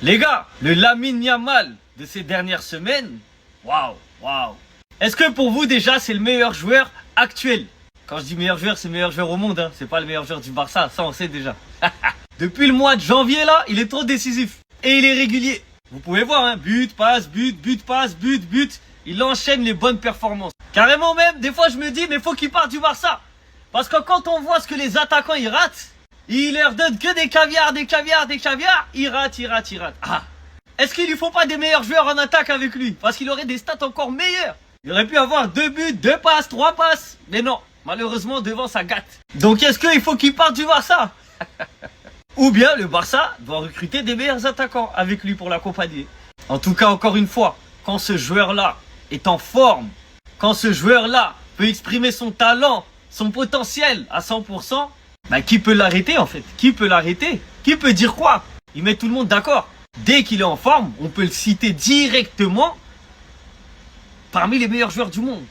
Les gars, le Lamine Yamal de ces dernières semaines, waouh, waouh. Est-ce que pour vous déjà c'est le meilleur joueur actuel? Quand je dis meilleur joueur, c'est le meilleur joueur au monde, hein. C'est pas le meilleur joueur du Barça, ça on sait déjà. Depuis le mois de janvier là, il est trop décisif. Et il est régulier. Vous pouvez voir, hein, but, passe, but, passe, but. Il enchaîne les bonnes performances. Carrément même, des fois je me dis, mais faut qu'il parte du Barça. Parce que quand on voit ce que les attaquants ils ratent, il leur donne que des caviars, il rate. Ah, est-ce qu'il lui faut pas des meilleurs joueurs en attaque avec lui? Parce qu'il aurait des stats encore meilleures. Il aurait pu avoir 2 buts, 2 passes, 3 passes. Mais non, malheureusement devant ça gâte. Donc est-ce qu'il faut qu'il parte du Barça? Ou bien le Barça doit recruter des meilleurs attaquants avec lui pour l'accompagner. En tout cas, encore une fois, quand ce joueur-là est en forme, quand ce joueur-là peut exprimer son talent, son potentiel à 100%, bah qui peut l'arrêter en fait? Qui peut l'arrêter? Qui peut dire quoi? Il met tout le monde d'accord. Dès qu'il est en forme, on peut le citer directement parmi les meilleurs joueurs du monde.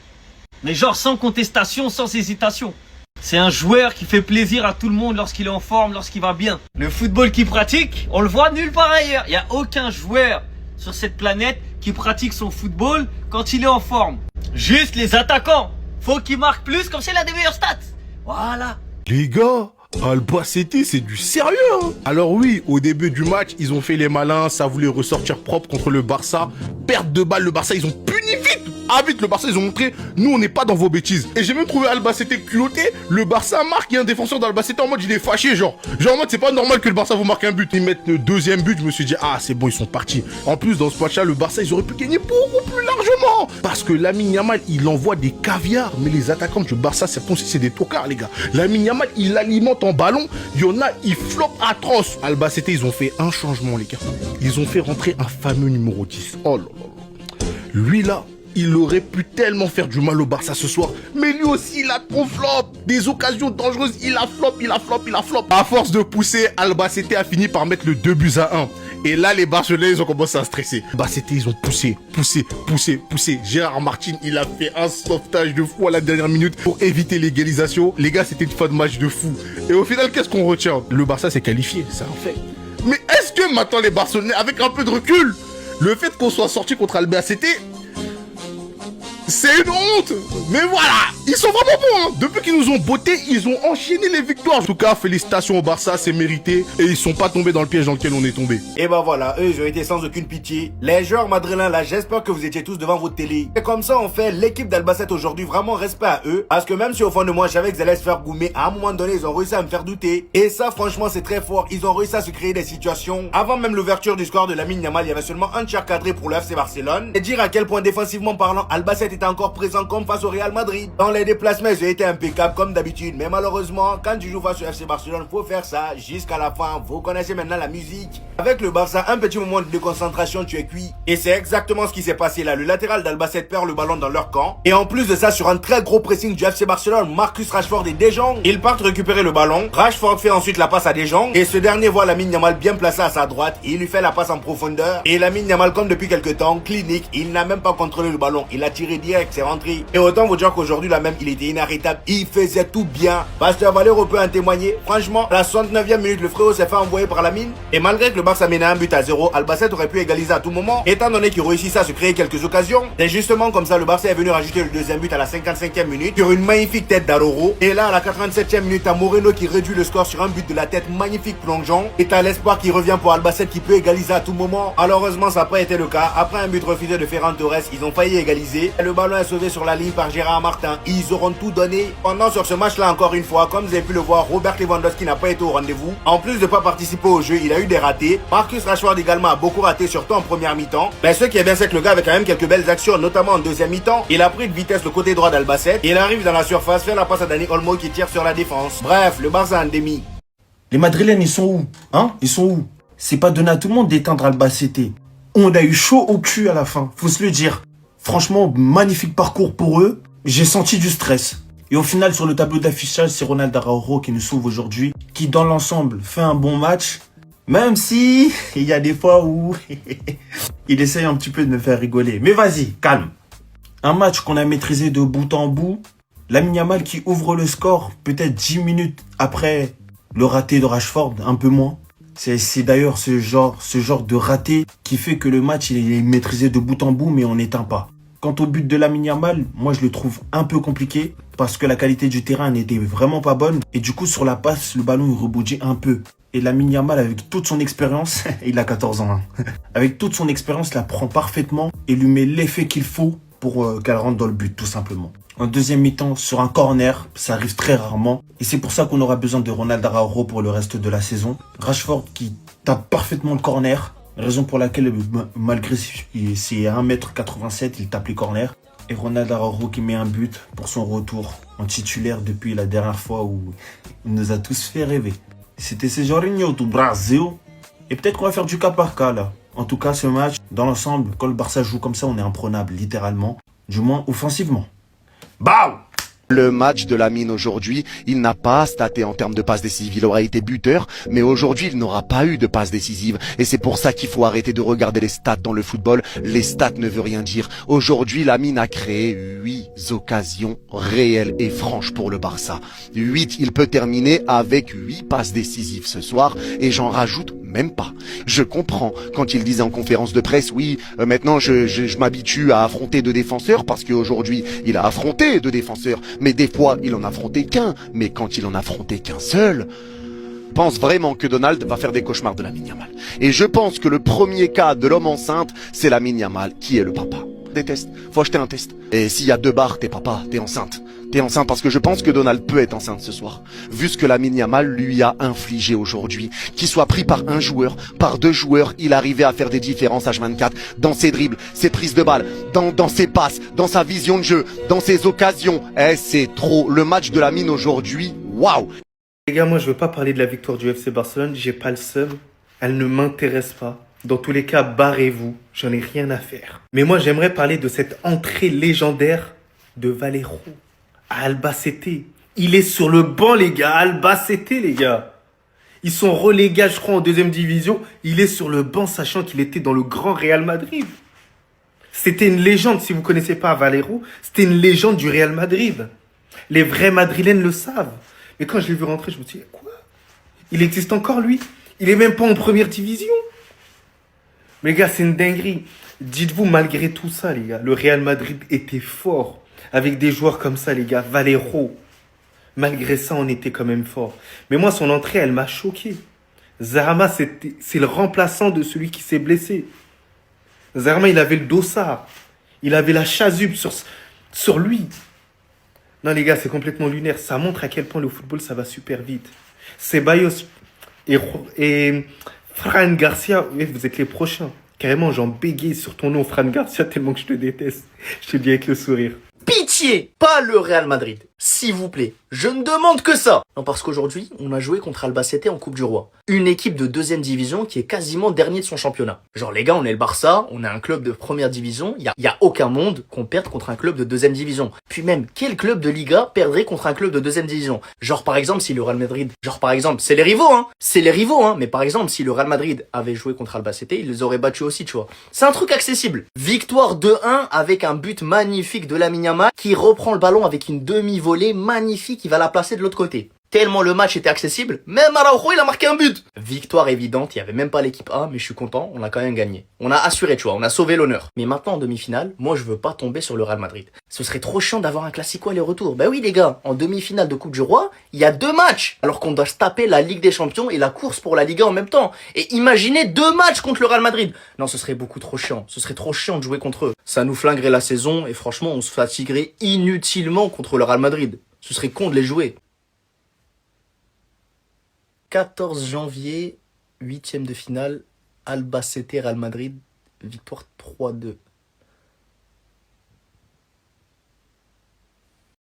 Mais genre sans contestation, sans hésitation. C'est un joueur qui fait plaisir à tout le monde lorsqu'il est en forme, lorsqu'il va bien. Le football qu'il pratique, on le voit nulle part ailleurs. Il n'y a aucun joueur sur cette planète qui pratique son football quand il est en forme. Juste les attaquants. Faut qu'ils marquent plus, comme c'est la des meilleures stats. Voilà. Les gars, Albacete, c'est du sérieux, hein. Alors oui, au début du match, ils ont fait les malins, ça voulait ressortir propre contre le Barça. Perte de balle, le Barça, ils ont puni vite. Ah vite, le Barça, ils ont montré, nous, on n'est pas dans vos bêtises. Et j'ai même trouvé Albacete culotté. Le Barça marque, il y a un défenseur d'Albacete en mode, il est fâché, genre en mode, c'est pas normal que le Barça vous marque un but. Ils mettent le deuxième but, je me suis dit, ah, c'est bon, ils sont partis. En plus, dans ce match-là, le Barça, ils auraient pu gagner beaucoup plus largement. Parce que Lamine Yamal, il envoie des caviars. Mais les attaquants du Barça, c'est des tocards, les gars. Lamine Yamal, il alimente en ballon. Il y en a, ils flopent atroce. Albacete, ils ont fait un changement, les gars. Ils ont fait rentrer un fameux numéro 10. Oh là là. Lui, là, il aurait pu tellement faire du mal au Barça ce soir. Mais lui aussi, il a trop flop. Des occasions dangereuses, il a flop. À force de pousser, Albacete a fini par mettre le 2-1. Et là, les Barcelonais, ils ont commencé à stresser. Albacete, ils ont poussé. Gérard Martin, il a fait un sauvetage de fou à la dernière minute pour éviter l'égalisation. Les gars, c'était une fin de match de fou. Et au final, qu'est-ce qu'on retient? Le Barça s'est qualifié, c'est un fait. Mais est-ce que maintenant les Barcelonais, avec un peu de recul, le fait qu'on soit sorti contre Albacete, c'est une honte. Mais voilà, ils sont vraiment bons, hein. Depuis qu'ils nous ont bottés, ils ont enchaîné les victoires. En tout cas, félicitations au Barça, c'est mérité. Et ils sont pas tombés dans le piège dans lequel on est tombé. Et bah voilà, eux ils ont été sans aucune pitié. Les joueurs madrilèns là, j'espère que vous étiez tous devant votre télé. Et comme ça on fait l'équipe d'Albacete aujourd'hui, vraiment respect à eux. Parce que même si au fond de moi je savais qu'ils allaient se faire goumer, à un moment donné ils ont réussi à me faire douter. Et ça franchement c'est très fort, ils ont réussi à se créer des situations. Avant même l'ouverture du score de Lamine Yamal, il y avait seulement un tir cadré pour le FC Barcelone. Et dire à quel point défensivement parlant, Albacete était encore présent comme face au Real Madrid. Dans les déplacements ils ont été impeccables comme d'habitude. Mais malheureusement, quand tu joues face au FC Barcelone, faut faire ça jusqu'à la fin. Vous connaissez maintenant la musique. Avec le Barça, un petit moment de déconcentration, tu es cuit. Et c'est exactement ce qui s'est passé là. Le latéral d'Albacete perd le ballon dans leur camp. Et en plus de ça, sur un très gros pressing du FC Barcelone, Marcus Rashford et De Jong, ils partent récupérer le ballon. Rashford fait ensuite la passe à De Jong. Et ce dernier voit Lamine Yamal bien placé à sa droite. Et il lui fait la passe en profondeur. Et Lamine Yamal, comme depuis quelques temps, clinique, il n'a même pas contrôlé le ballon. Il a tiré direct, c'est rentré. Et autant vous dire qu'aujourd'hui, là même, il était inarrêtable. Il faisait tout bien. Pasteur Valero peut en témoigner. Franchement, à la 69e minute, le frérot s'est fait envoyer par la mine. Et malgré que le Barça menait un but à 0, Albacete aurait pu égaliser à tout moment. Étant donné qu'il réussissait à se créer quelques occasions. Et justement, comme ça, le Barça est venu rajouter le deuxième but à la 55e minute sur une magnifique tête d'Aroro. Et là, à la 87e minute, à Moreno qui réduit le score sur un but de la tête magnifique plongeant. Et à l'espoir qui revient pour Albacete qui peut égaliser à tout moment. Malheureusement, ça n'a pas été le cas. Après un but refusé de Ferran Torres, ils ont failli égaliser. Et le ballon est sauvé sur la ligne par Gérard Martin. Ils auront tout donné. Pendant sur ce match-là, encore une fois, comme vous avez pu le voir, Robert Lewandowski n'a pas été au rendez-vous. En plus de pas participer au jeu, il a eu des ratés. Marcus Rashford également a beaucoup raté, surtout en première mi-temps. Mais ce qui est bien, c'est que le gars avait quand même quelques belles actions, notamment en deuxième mi-temps. Il a pris de vitesse le côté droit d'Albacete. Il arrive dans la surface, fait la passe à Dani Olmo qui tire sur la défense. Bref, le Barça en demi. Les Madrilènes, ils sont où? Hein? Ils sont où? C'est pas donné à tout le monde d'éteindre Albacete. On a eu chaud au cul à la fin, faut se le dire. Franchement, magnifique parcours pour eux. J'ai senti du stress. Et au final, sur le tableau d'affichage, c'est Ronald Araujo qui nous sauve aujourd'hui, qui dans l'ensemble fait un bon match, même si il y a des fois où il essaye un petit peu de me faire rigoler. Mais vas-y, calme. Un match qu'on a maîtrisé de bout en bout. Lamine Yamal qui ouvre le score peut-être 10 minutes après le raté de Rashford, un peu moins. C'est d'ailleurs ce genre de raté qui fait que le match il est maîtrisé de bout en bout, mais on n'éteint pas. Quant au but de Lamine Yamal, moi je le trouve un peu compliqué parce que la qualité du terrain n'était vraiment pas bonne et du coup sur la passe, le ballon il rebondit un peu. Et Lamine Yamal avec toute son expérience, il a 14 ans, hein. Avec toute son expérience, la prend parfaitement et lui met l'effet qu'il faut pour qu'elle rentre dans le but tout simplement. En deuxième mi-temps, sur un corner, ça arrive très rarement. Et c'est pour ça qu'on aura besoin de Ronald Araujo pour le reste de la saison. Rashford qui tape parfaitement le corner. Raison pour laquelle, malgré ses 1m87, il tape les corners. Et Ronald Araujo qui met un but pour son retour en titulaire depuis la dernière fois où il nous a tous fait rêver. C'était Jorginho du Brasil. Et peut-être qu'on va faire du cas par cas là. En tout cas, ce match, dans l'ensemble, quand le Barça joue comme ça, on est imprenable, littéralement. Du moins, offensivement. Bao! Le match de Lamine aujourd'hui, il n'a pas staté en termes de passes décisives. Il aura été buteur, mais aujourd'hui, il n'aura pas eu de passes décisives. Et c'est pour ça qu'il faut arrêter de regarder les stats dans le football. Les stats ne veulent rien dire. Aujourd'hui, Lamine a créé 8 occasions réelles et franches pour le Barça. 8, il peut terminer avec 8 passes décisives ce soir, et j'en rajoute même pas. Je comprends quand il disait en conférence de presse, oui, maintenant je m'habitue à affronter deux défenseurs parce qu'aujourd'hui il a affronté deux défenseurs, mais des fois il en affrontait qu'un, mais quand il en affrontait qu'un seul, je pense vraiment que Donald va faire des cauchemars de Lamine Yamal. Et je pense que le premier cas de l'homme enceinte, c'est Lamine Yamal qui est le papa. Des tests, faut acheter un test. Et s'il y a 2 barres, t'es papa, t'es enceinte. T'es enceinte parce que je pense que Donald peut être enceinte ce soir. Vu ce que Lamine Yamal lui a infligé aujourd'hui. Qu'il soit pris par un joueur, par 2 joueurs, il arrivait à faire des différences H24 dans ses dribbles, ses prises de balles, dans ses passes, dans sa vision de jeu, dans ses occasions. C'est trop. Le match de Lamine aujourd'hui, waouh! Les gars, moi je veux pas parler de la victoire du FC Barcelone, j'ai pas le seum, elle ne m'intéresse pas. Dans tous les cas, barrez-vous, j'en ai rien à faire. Mais moi j'aimerais parler de cette entrée légendaire de Valero à Albacete. Il est sur le banc les gars, Albacete les gars. Ils sont relégués je crois en 2e division, il est sur le banc sachant qu'il était dans le grand Real Madrid. C'était une légende, si vous connaissez pas Valero, c'était une légende du Real Madrid. Les vrais Madrilènes le savent. Mais quand je l'ai vu rentrer, je me suis dit, quoi? Il existe encore, lui? Il est même pas en 1re division. Mais les gars, c'est une dinguerie. Dites-vous, malgré tout ça, les gars, le Real Madrid était fort. Avec des joueurs comme ça, les gars, Valero. Malgré ça, on était quand même fort. Mais moi, son entrée, elle m'a choqué. Zarama, c'est le remplaçant de celui qui s'est blessé. Zarama, il avait le dossard. Il avait la chasuble sur lui. Non les gars, c'est complètement lunaire. Ça montre à quel point le football, ça va super vite. Ceballos et Fran Garcia, oui, vous êtes les prochains. Carrément, j'en bégaye sur ton nom, Fran Garcia, tellement que je te déteste. Je te dis avec le sourire. Pitié, pas le Real Madrid. S'il vous plaît, je ne demande que ça. Non, parce qu'aujourd'hui, on a joué contre Albacete en Coupe du Roi. Une équipe de 2e division qui est quasiment dernier de son championnat. Genre les gars, on est le Barça, on a un club de 1re division, y a aucun monde qu'on perde contre un club de 2e division. Puis même, quel club de Liga perdrait contre un club de 2e division? Genre par exemple, si le Real Madrid, c'est les rivaux, hein, mais par exemple, si le Real Madrid avait joué contre Albacete, ils les auraient battus aussi, tu vois. C'est un truc accessible. Victoire 2-1 avec un but magnifique de Lamine Yamal qui reprend le ballon avec une demi-volée magnifique, il va la placer de l'autre côté. Tellement le match était accessible, même Araujo il a marqué un but. Victoire évidente, il y avait même pas l'équipe A, mais je suis content, on a quand même gagné. On a assuré, tu vois, on a sauvé l'honneur. Mais maintenant en demi-finale, moi je veux pas tomber sur le Real Madrid. Ce serait trop chiant d'avoir un classico aller-retour. Bah oui les gars, en demi-finale de Coupe du Roi, il y a 2 matchs, alors qu'on doit se taper la Ligue des Champions et la course pour la Liga en même temps. Et imaginez 2 matchs contre le Real Madrid. Non, ce serait beaucoup trop chiant. Ce serait trop chiant de jouer contre eux. Ça nous flinguerait la saison et franchement, on se fatiguerait inutilement contre le Real Madrid. Ce serait con de les jouer. 14 janvier, 8e de finale, Albacete Real Madrid, victoire 3-2.